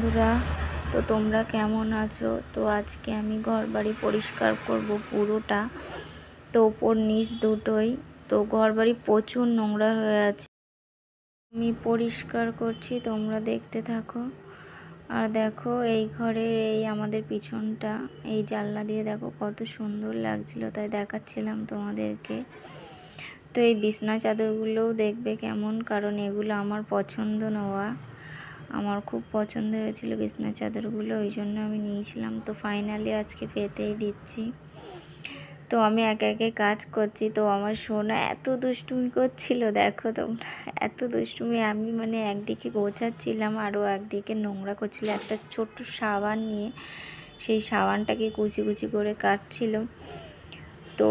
বন্ধুরা, তো তোমরা কেমন আছো? তো আজকে আমি ঘরবাড়ি পরিষ্কার করব পুরোটা, তো ওপর নিচ দুটোই। তো ঘরবাড়ি প্রচুর নোংরা হয়ে আছে, আমি পরিষ্কার করছি, তোমরা দেখতে থাকো। আর দেখো এই ঘরের এই আমাদের পিছনটা, এই জানলা দিয়ে দেখো কত সুন্দর লাগছিল, তাই দেখাচ্ছিলাম তোমাদেরকে। তো এই বিছনা চাদরগুলোও দেখবে কেমন, কারণ এগুলো আমার পছন্দ নেওয়া, আমার খুব পছন্দ হয়েছিল বিছনা চাদরগুলো, ওই জন্য আমি নিয়েছিলাম। তো ফাইনালি আজকে পেতেই দিচ্ছি। তো আমি একে একে কাজ করছি। তো আমার সোনা এত দুষ্টুমি করছিল, দেখো তোমরা, এত দুষ্টুমি। আমি মানে একদিকে গোছাচ্ছিলাম আরও একদিকে নোংরা করছিল। একটা ছোট্ট সাবান নিয়ে সেই সাবানটাকে কুচি কুচি করে কাটছিল। তো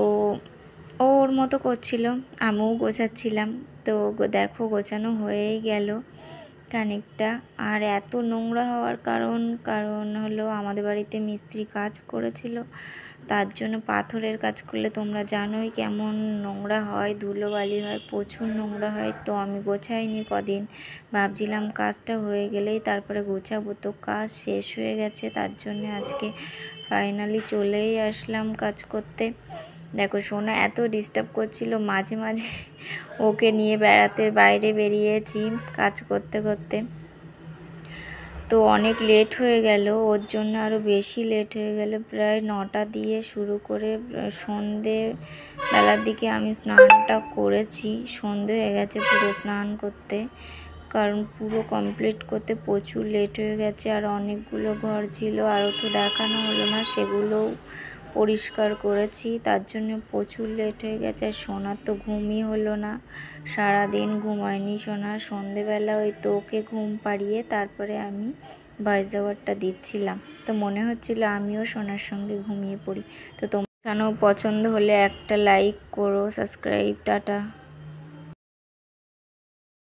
ওর মতো করছিল, আমিও গোছাচ্ছিলাম। তো দেখো গোছানো হয়েই গেল খানিকটা। আর এত নোংরা হওয়ার কারণ হলো আমাদের বাড়িতে মিস্ত্রি কাজ করেছিল, তার জন্য পাথরের কাজ করলে তোমরা জানোই কেমন নোংরা হয়, ধুলোবালি হয়, প্রচুর নোংরা হয়। তো আমি গোছাইনি কদিন, ভাবছিলাম কাজটা হয়ে গেলেই তারপরে গোছাবো। তো কাজ শেষ হয়ে গেছে, তার জন্য আজকে ফাইনালি চলেই আসলাম কাজ করতে। দেখো সোনা এত ডিস্টার্ব করছিল, মাঝে মাঝে ওকে নিয়ে বেড়াতে বাইরে বেরিয়েছি কাজ করতে করতে। তো অনেক লেট হয়ে গেল, ওর জন্য আরও বেশি লেট হয়ে গেল। প্রায় 9টা দিয়ে শুরু করে সন্ধেবেলার দিকে আমি স্নানটা করেছি। সন্ধে হয়ে গেছে পুরো স্নান করতে, কারণ পুরো কমপ্লিট করতে প্রচুর লেট হয়ে গেছে। আর অনেকগুলো ঘর ছিল, আরও তো দেখানো হলো না, সেগুলোও পরিষ্কার করেছি, তার জন্য প্রচুর লেট হয়ে গেছে। আর সোনার তো ঘুমই হলো না, সারাদিন ঘুমায়নি সোনা। সন্ধেবেলা ওই তো ওকে ঘুম পাড়িয়ে তারপরে আমি ভয়েস ওভারটা দিচ্ছিলাম। তো মনে হচ্ছিল আমিও সোনার সঙ্গে ঘুমিয়ে পড়ি। তো তোমার পছন্দ হলে একটা লাইক করো, সাবস্ক্রাইব, টাটা।